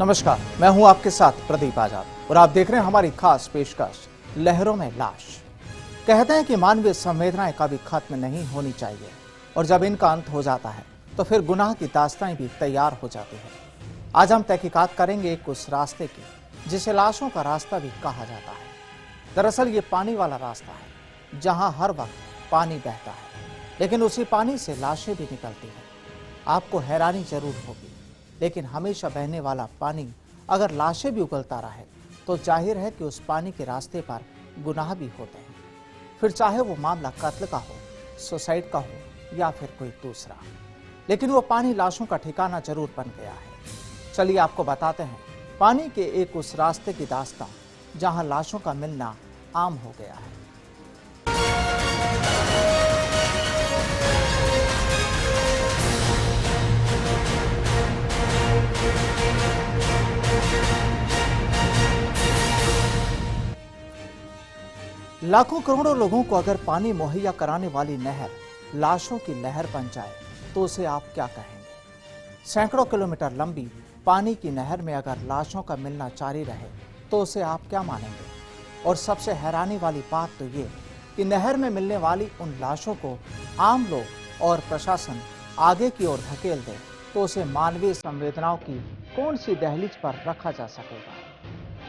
नमस्कार, मैं हूं आपके साथ प्रदीप आजाद और आप देख रहे हैं हमारी खास पेशकश लहरों में लाश। कहते हैं कि मानवीय संवेदनाएं कभी खत्म नहीं होनी चाहिए और जब इनका अंत हो जाता है तो फिर गुनाह की दास्तानें भी तैयार हो जाती है। आज हम तहकीकात करेंगे एक उस रास्ते की जिसे लाशों का रास्ता भी कहा जाता है। दरअसल ये पानी वाला रास्ता है जहां हर वक्त पानी बहता है, लेकिन उसी पानी से लाशें भी निकलती हैं। आपको हैरानी जरूर होगी, लेकिन हमेशा बहने वाला पानी अगर लाशें भी उगलता रहे तो जाहिर है कि उस पानी के रास्ते पर गुनाह भी होते हैं, फिर चाहे वो मामला कत्ल का हो, सुसाइड का हो या फिर कोई दूसरा। लेकिन वो पानी लाशों का ठिकाना जरूर बन गया है। चलिए आपको बताते हैं पानी के एक उस रास्ते की दास्तां जहां लाशों का मिलना आम हो गया है। लाखों करोड़ों लोगों को अगर पानी मुहैया कराने वाली नहर लाशों की लहर बन जाए तो उसे आप क्या कहेंगे? सैकड़ों किलोमीटर लंबी पानी की नहर में अगर लाशों का मिलना जारी रहे तो उसे आप क्या मानेंगे? और सबसे हैरानी वाली बात तो ये कि नहर में मिलने वाली उन लाशों को आम लोग और प्रशासन आगे की ओर धकेल दे तो उसे मानवीय संवेदनाओं की कौन सी दहलीज पर रखा जा सकेगा?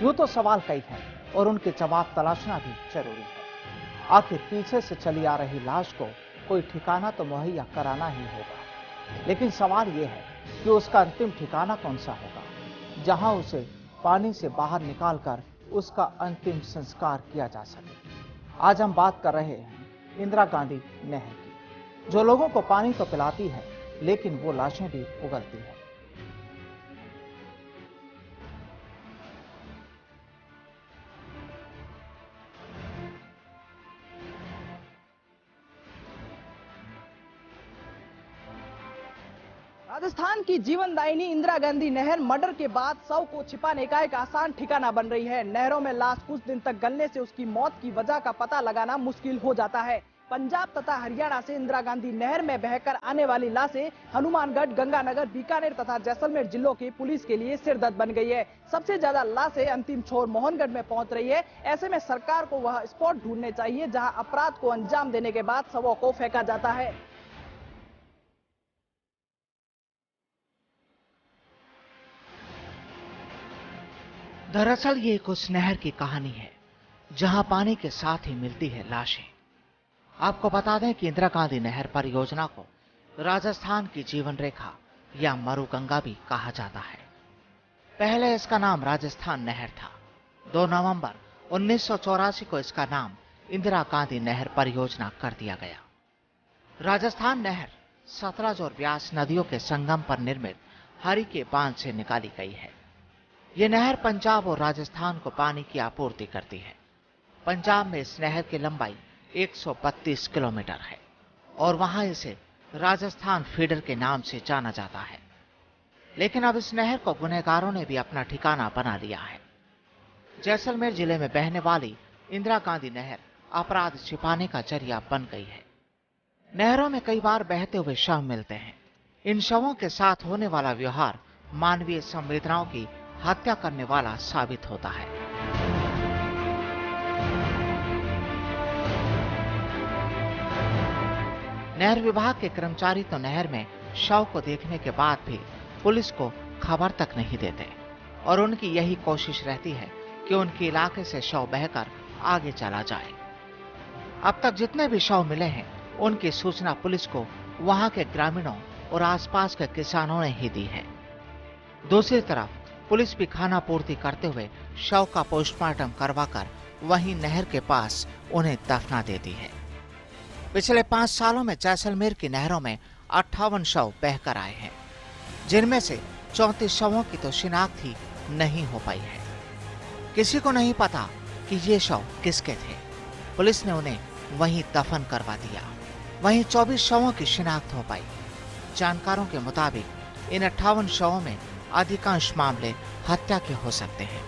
यूं तो सवाल कई हैं और उनके जवाब तलाशना भी जरूरी है। आखिर पीछे से चली आ रही लाश को कोई ठिकाना तो मुहैया कराना ही होगा, लेकिन सवाल यह है कि उसका अंतिम ठिकाना कौन सा होगा जहां उसे पानी से बाहर निकालकर उसका अंतिम संस्कार किया जा सके। आज हम बात कर रहे हैं इंदिरा गांधी नहर की, जो लोगों को पानी तो पिलाती है लेकिन वो लाशें भी उगलती है। राजस्थान की जीवनदायिनी इंदिरा गांधी नहर मर्डर के बाद शव को छिपाने का एक आसान ठिकाना बन रही है। नहरों में लाश कुछ दिन तक गलने से उसकी मौत की वजह का पता लगाना मुश्किल हो जाता है। पंजाब तथा हरियाणा से इंदिरा गांधी नहर में बहकर आने वाली लाशें हनुमानगढ़, गंगानगर, बीकानेर तथा जैसलमेर जिलों की पुलिस के लिए सिरदर्द बन गई है। सबसे ज्यादा लाशें अंतिम छोर मोहनगढ़ में पहुंच रही है। ऐसे में सरकार को वह स्पॉट ढूंढने चाहिए जहां अपराध को अंजाम देने के बाद शवों को फेंका जाता है। दरअसल ये एक उस नहर की कहानी है जहां पानी के साथ ही मिलती है लाशें। आपको बता दें कि इंदिरा गांधी नहर परियोजना को राजस्थान की जीवन रेखा या मरुगंगा भी कहा जाता है। पहले इसका नाम राजस्थान नहर था। 2 नवंबर 1984 को इसका नाम इंदिरा गांधी नहर परियोजना कर दिया गया। राजस्थान नहर सतलज और ब्यास नदियों के संगम पर निर्मित हरि के बांध से निकाली गई है। यह नहर पंजाब और राजस्थान को पानी की आपूर्ति करती है। पंजाब में इस नहर की लंबाई 132 किलोमीटर है और वहां इसे राजस्थान फीडर के नाम से जाना जाता है। लेकिन अब इस नहर को गुनहगारों ने भी अपना ठिकाना बना लिया है। जैसलमेर जिले में बहने वाली इंदिरा गांधी नहर अपराध छिपाने का जरिया बन गई है। नहरों में कई बार बहते हुए शव मिलते हैं। इन शवों के साथ होने वाला व्यवहार मानवीय संवेदनाओं की हत्या करने वाला साबित होता है। नहर विभाग के कर्मचारी तो नहर में शव को देखने के बाद भी पुलिस को खबर तक नहीं देते और उनकी यही कोशिश रहती है कि उनके इलाके से शव बहकर आगे चला जाए। अब तक जितने भी शव मिले हैं उनकी सूचना पुलिस को वहां के ग्रामीणों और आसपास के किसानों ने ही दी है। दूसरी तरफ पुलिस भी खाना पूर्ति करते हुए शव का पोस्टमार्टम करवाकर वहीं नहर के पास उन्हें दफना देती है। पिछले 5 सालों में जैसलमेर की नहरों में 58 शव बहकर आए हैं, जिनमें से 34 शवों की तो शिनाख्त ही नहीं हो पाई है। किसी को नहीं पता कि ये शव किसके थे। पुलिस ने उन्हें वहीं दफन करवा दिया। वहीं 24 शवों की शिनाख्त हो पाई। जानकारों के मुताबिक इन 58 शवों में अधिकांश मामले हत्या के हो सकते हैं।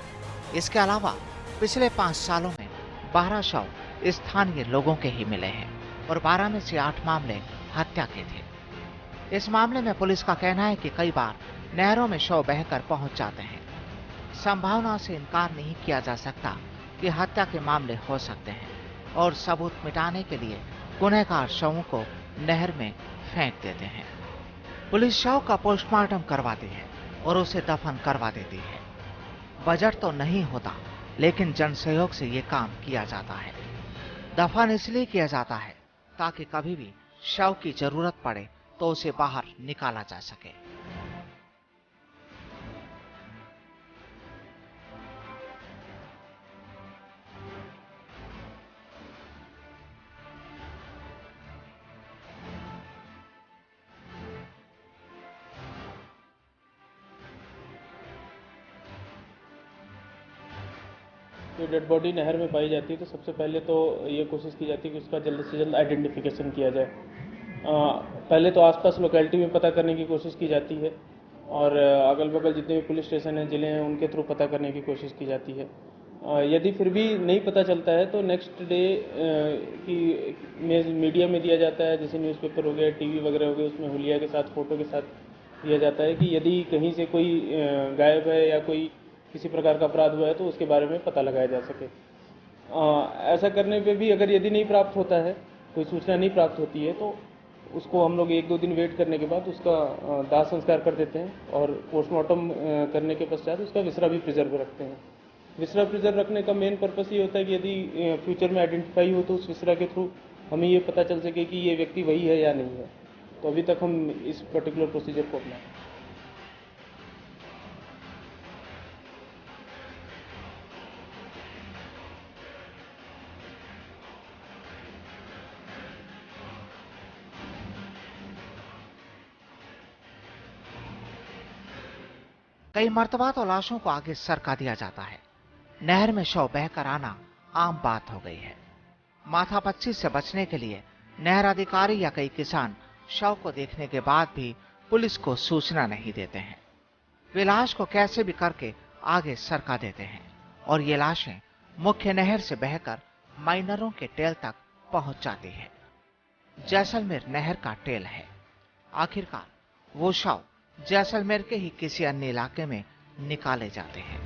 इसके अलावा पिछले 5 सालों में 12 शव स्थानीय लोगों के ही मिले हैं और 12 में से 8 मामले हत्या के थे। इस मामले में पुलिस का कहना है कि कई बार नहरों में शव बहकर पहुंच जाते हैं संभावना से इनकार नहीं किया जा सकता कि हत्या के मामले हो सकते हैं और सबूत मिटाने के लिए गुनहगार शवों को नहर में फेंक देते हैं। पुलिस शव का पोस्टमार्टम करवाती है और उसे दफन करवा देती है। बजट तो नहीं होता, लेकिन जन सहयोग से ये काम किया जाता है। दफन इसलिए किया जाता है ताकि कभी भी शव की जरूरत पड़े तो उसे बाहर निकाला जा सके। जो डेड बॉडी नहर में पाई जाती है तो सबसे पहले तो ये कोशिश की जाती है कि उसका जल्द से जल्द आइडेंटिफिकेशन किया जाए। पहले तो आसपास लोकेलिटी में पता करने की कोशिश की जाती है और अगल बगल जितने भी पुलिस स्टेशन हैं, ज़िले हैं, उनके थ्रू पता करने की कोशिश की जाती है। यदि फिर भी नहीं पता चलता है तो नेक्स्ट डे की मीडिया में दिया जाता है, जैसे न्यूज़पेपर हो गया, टीवी वगैरह हो गया, उसमें हुलिया के साथ, फ़ोटो के साथ दिया जाता है कि यदि कहीं से कोई गायब है या कोई किसी प्रकार का अपराध हुआ है तो उसके बारे में पता लगाया जा सके। ऐसा करने पे भी अगर यदि नहीं प्राप्त होता है, कोई सूचना नहीं प्राप्त होती है, तो उसको हम लोग 1-2 दिन वेट करने के बाद उसका दाह संस्कार कर देते हैं और पोस्टमार्टम करने के पश्चात उसका विसरा भी प्रिजर्व रखते हैं। विसरा प्रिजर्व रखने का मेन पर्पस ये होता है कि यदि फ्यूचर में आइडेंटिफाई हो तो उस विसरा के थ्रू हमें ये पता चल सके कि ये व्यक्ति वही है या नहीं है। तो अभी तक हम इस पर्टिकुलर प्रोसीजर को अपनाएं। कई मर्तबा तो लाशों को आगे सरका दिया जाता है। नहर में शव बहकर आना आम बात हो गई है। माथापच्ची से बचने के लिए नहर अधिकारी या कई किसान शव को देखने के बाद भी पुलिस को सूचना नहीं देते हैं। वे लाश को कैसे भी करके आगे सरका देते हैं और ये लाशें मुख्य नहर से बहकर माइनरों के टेल तक पहुंच जाती है। जैसलमेर नहर का टेल है। आखिरकार वो शव जैसलमेर के ही किसी अन्य इलाके में निकाले जाते हैं।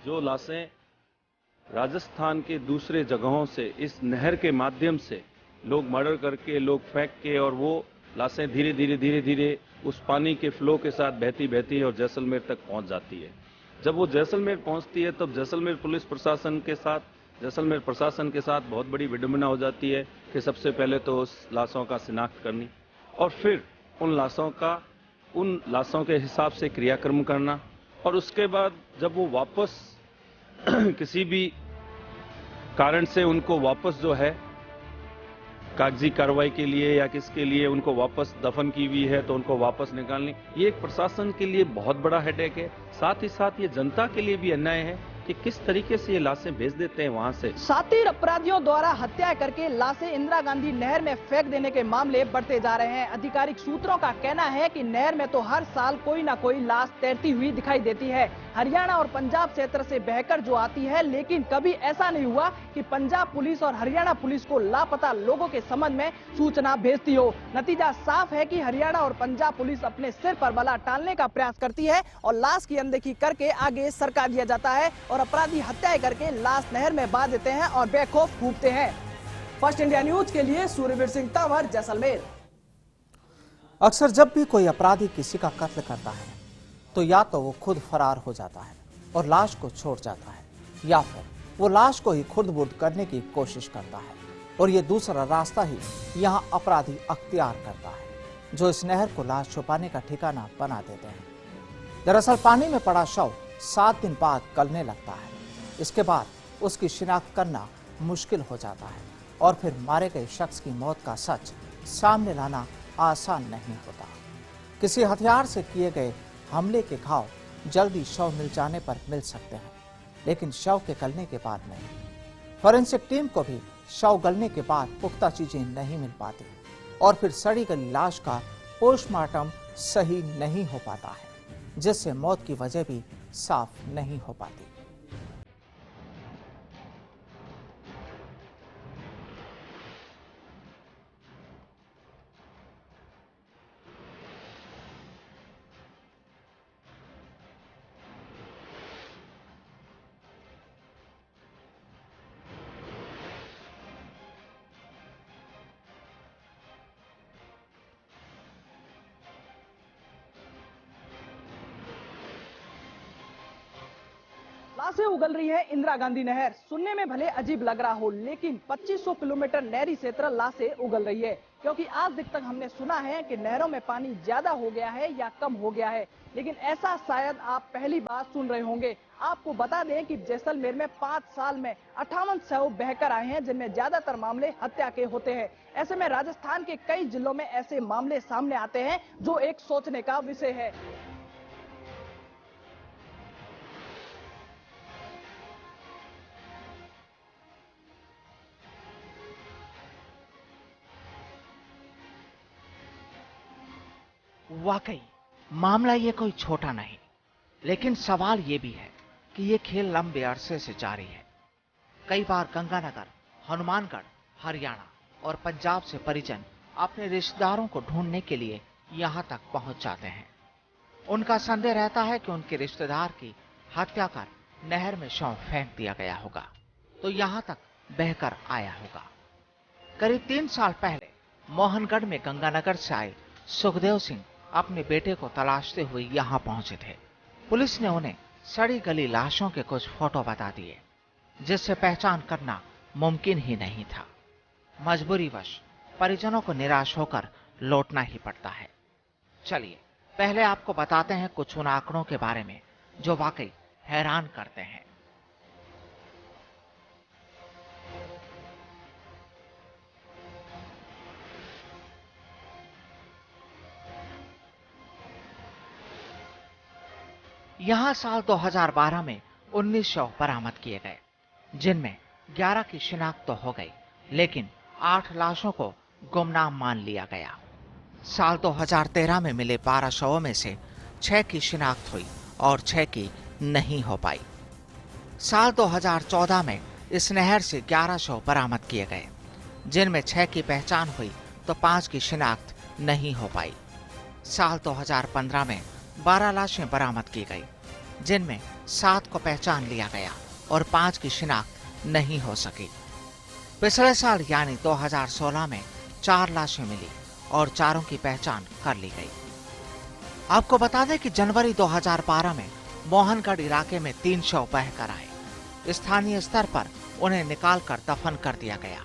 जो लाशें राजस्थान के दूसरे जगहों से इस नहर के माध्यम से लोग मर्डर करके, लोग फेंक के, और वो लाशें धीरे धीरे उस पानी के फ्लो के साथ बहती बहती है और जैसलमेर तक पहुंच जाती है। जब वो जैसलमेर पहुंचती है तब जैसलमेर पुलिस प्रशासन के साथ, जैसलमेर प्रशासन के साथ बहुत बड़ी विडंबना हो जाती है कि सबसे पहले तो उस लाशों का शिनाख्त करनी और फिर उन लाशों के हिसाब से क्रियाक्रम करना, और उसके बाद जब वो वापस किसी भी कारण से उनको वापस जो है कागजी कार्रवाई के लिए या किसके लिए उनको वापस दफन की हुई है तो उनको वापस निकालनी, ये एक प्रशासन के लिए बहुत बड़ा हेडेक है। साथ ही साथ ये जनता के लिए भी अन्याय है कि किस तरीके से ये लाशें भेज देते हैं वहां से। शातिर अपराधियों द्वारा हत्या करके लाशें इंदिरा गांधी नहर में फेंक देने के मामले बढ़ते जा रहे हैं। आधिकारिक सूत्रों का कहना है कि नहर में तो हर साल कोई ना कोई लाश तैरती हुई दिखाई देती है। हरियाणा और पंजाब क्षेत्र से बहकर जो आती है, लेकिन कभी ऐसा नहीं हुआ कि पंजाब पुलिस और हरियाणा पुलिस को लापता लोगों के संबंध में सूचना भेजती हो। नतीजा साफ है कि हरियाणा और पंजाब पुलिस अपने सिर पर बला टालने का प्रयास करती है और लाश की अनदेखी करके आगे सरका दिया जाता है और अपराधी हत्याएं करके लाश नहर में बहा देते हैं और बेखौफ कूदते हैं। फर्स्ट इंडिया न्यूज के लिए सूर्यवीर सिंह तंवर, जैसलमेर। अक्सर जब भी कोई अपराधी किसी का कत्ल करता है तो या तो वो खुद फरार हो जाता है और लाश को छोड़ जाता है, या फिर वो लाश को ही खुर्द-बुर्द करने की कोशिश करता है। और ये दूसरा रास्ता ही यहाँ अपराधी अख्तियार करता है, जो इस नहर को लाश छुपाने का ठिकाना बना देते हैं। दरअसल पानी में पड़ा शव 7 दिन बाद गलने लगता है। इसके बाद उसकी शिनाख्त करना मुश्किल हो जाता है और फिर मारे गए शख्स की मौत का सच सामने लाना आसान नहीं होता। किसी हथियार से किए गए हमले के घाव जल्दी शव मिल जाने पर मिल सकते हैं, लेकिन शव के गलने के बाद नहीं। फॉरेंसिक टीम को भी शव गलने के बाद पुख्ता चीजें नहीं मिल पाती और फिर सड़ी गली लाश का पोस्टमार्टम सही नहीं हो पाता है, जिससे मौत की वजह भी साफ नहीं हो पाती। लाशें उगल रही है इंदिरा गांधी नहर। सुनने में भले अजीब लग रहा हो, लेकिन 2500 किलोमीटर नहरी क्षेत्र लाशें उगल रही है, क्योंकि आज तक हमने सुना है कि नहरों में पानी ज्यादा हो गया है या कम हो गया है, लेकिन ऐसा शायद आप पहली बार सुन रहे होंगे। आपको बता दें कि जैसलमेर में 5 साल में 58 शव बहकर आए हैं, जिनमें ज्यादातर मामले हत्या के होते हैं। ऐसे में राजस्थान के कई जिलों में ऐसे मामले सामने आते हैं, जो एक सोचने का विषय है। वाकई मामला ये कोई छोटा नहीं, लेकिन सवाल ये भी है कि ये खेल लंबे अरसे से जारी है। कई बार गंगानगर, हनुमानगढ़, हरियाणा और पंजाब से परिजन अपने रिश्तेदारों को ढूंढने के लिए यहां तक पहुंच जाते हैं। उनका संदेह रहता है कि उनके रिश्तेदार की हत्या कर नहर में शव फेंक दिया गया होगा, तो यहां तक बहकर आया होगा। करीब 3 साल पहले मोहनगढ़ में गंगानगर से आए सुखदेव सिंह अपने बेटे को तलाशते हुए यहां पहुंचे थे। पुलिस ने उन्हें सड़ी गली लाशों के कुछ फोटो बता दिए, जिससे पहचान करना मुमकिन ही नहीं था। मजबूरीवश परिजनों को निराश होकर लौटना ही पड़ता है। चलिए पहले आपको बताते हैं कुछ उन आंकड़ों के बारे में जो वाकई हैरान करते हैं। यहां साल 2012 में 19 शव बरामद किए गए, जिनमें 11 की शिनाख्त तो हो गई, लेकिन 8 लाशों को गुमनाम मान लिया गया। साल 2013 में मिले 12 शवों में से 6 की शिनाख्त हुई और 6 की नहीं हो पाई। साल 2014 में इस नहर से 11 शव बरामद किए गए, जिनमें 6 की पहचान हुई तो 5 की शिनाख्त नहीं हो पाई। साल 2015 में 12 लाशें बरामद की गई, जिनमें 7 को पहचान लिया गया और 5 की शिनाख्त नहीं हो सकी। पिछले साल यानी 2016 में 4 लाशें मिली और 4 की पहचान कर ली गई। आपको बता दें कि जनवरी 2012 में मोहनगढ़ इलाके में 3 शव बहकर आए। स्थानीय स्तर पर उन्हें निकालकर दफन कर दिया गया।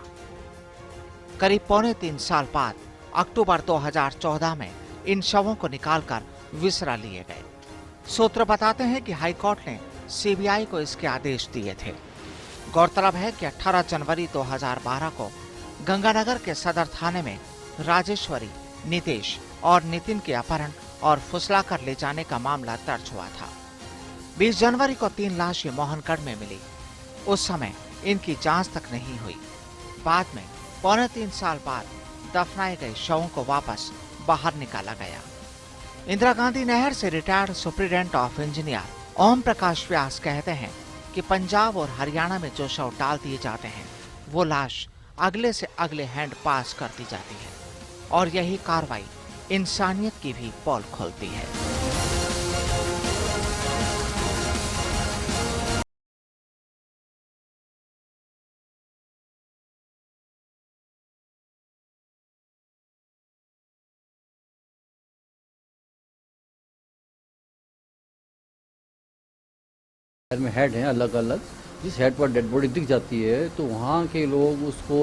करीब 3.25 साल बाद अक्टूबर 2014 में इन शवों को निकालकर विसरा लिए गए। सूत्र बताते हैं कि हाईकोर्ट ने सीबीआई को इसके आदेश दिए थे। गौरतलब है कि 18 जनवरी 2012 को गंगानगर के सदर थाने में राजेश्वरी, नितेश और नितिन के अपहरण और फुसला कर ले जाने का मामला दर्ज हुआ था। 20 जनवरी को 3 लाशें मोहनगढ़ में मिली। उस समय इनकी जांच तक नहीं हुई। बाद में 3.25 साल बाद दफनाए गए शवों को वापस बाहर निकाला गया। इंदिरा गांधी नहर से retired superintendent of engineer Om Prakash व्यास कहते हैं कि पंजाब और हरियाणा में जो शव डाल दिए जाते हैं, वो लाश अगले से अगले हैंड पास कर दी जाती है और यही कार्रवाई इंसानियत की भी पोल खोलती है। में हेड हैं अलग अलग, जिस हेड पर डेड बॉडी दिख जाती है तो वहाँ के लोग उसको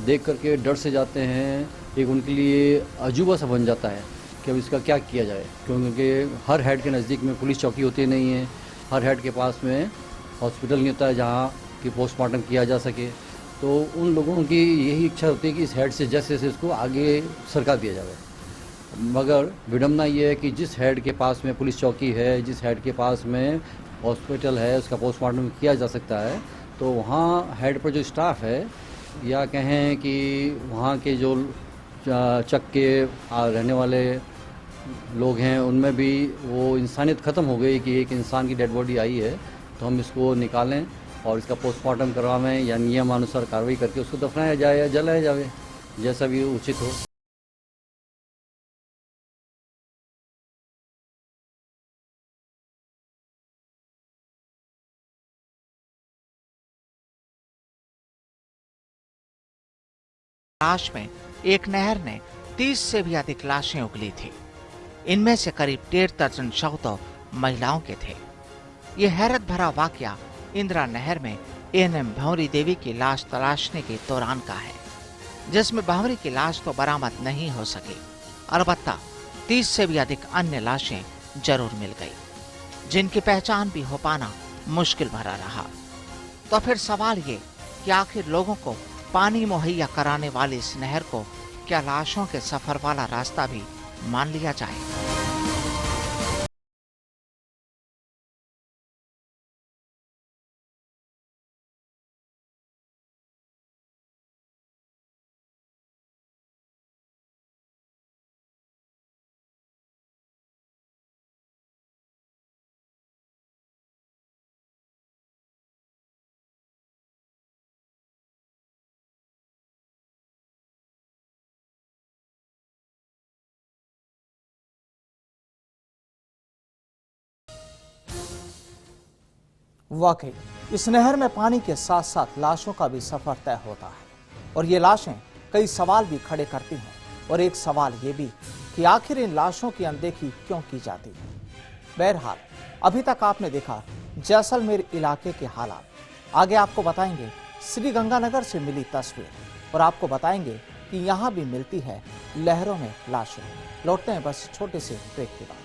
देख करके डर से जाते हैं। एक उनके लिए अजूबा सा बन जाता है कि अब इसका क्या किया जाए, क्योंकि हर हेड के नज़दीक में पुलिस चौकी होती नहीं है, हर हेड के पास में हॉस्पिटल नहीं होता है जहाँ कि पोस्टमार्टम किया जा सके। तो उन लोगों की यही इच्छा होती है कि इस हेड से जैसे जैसे इसको आगे सरका दिया जाए मगर विडम्बना ये है कि जिस हेड के पास में पुलिस चौकी है, जिस हेड के पास में हॉस्पिटल है, उसका पोस्टमार्टम किया जा सकता है, तो वहाँ हेड पर जो स्टाफ है या कहें कि वहाँ के जो चक के रहने वाले लोग हैं, उनमें भी वो इंसानियत ख़त्म हो गई कि एक इंसान की डेड बॉडी आई है तो हम इसको निकालें और इसका पोस्टमार्टम करवाएं या नियमानुसार कार्रवाई करके उसको दफनाया जाए या जलाया जाए, जैसा भी उचित हो। लाश में एक नहर ने 30 से भी अधिक लाशें उगली थी। इनमें से करीब 1.5 दर्जन शव तो महिलाओं के थे। ये हैरत भरा वाकया इंदिरा नहर में एएनएम भंवरी देवी की लाश तलाशने के दौरान का है, जिसमें भंवरी की लाश तो बरामद नहीं हो सकी, अलबत्ता 30 से भी अधिक अन्य लाशें जरूर मिल गई, जिनकी पहचान भी हो पाना मुश्किल भरा रहा। तो फिर सवाल ये कि आखिर लोगों को पानी मुहैया कराने वाली इस नहर को क्या लाशों के सफर वाला रास्ता भी मान लिया जाए? वाकई इस नहर में पानी के साथ साथ लाशों का भी सफर तय होता है और ये लाशें कई सवाल भी खड़े करती हैं। और एक सवाल ये भी कि आखिर इन लाशों की अनदेखी क्यों की जाती है। बहरहाल अभी तक आपने देखा जैसलमेर इलाके के हालात, आगे आपको बताएंगे श्रीगंगानगर से मिली तस्वीर और आपको बताएंगे कि यहाँ भी मिलती है लहरों में लाशें। लौटते हैं बस छोटे से ब्रेक के बाद।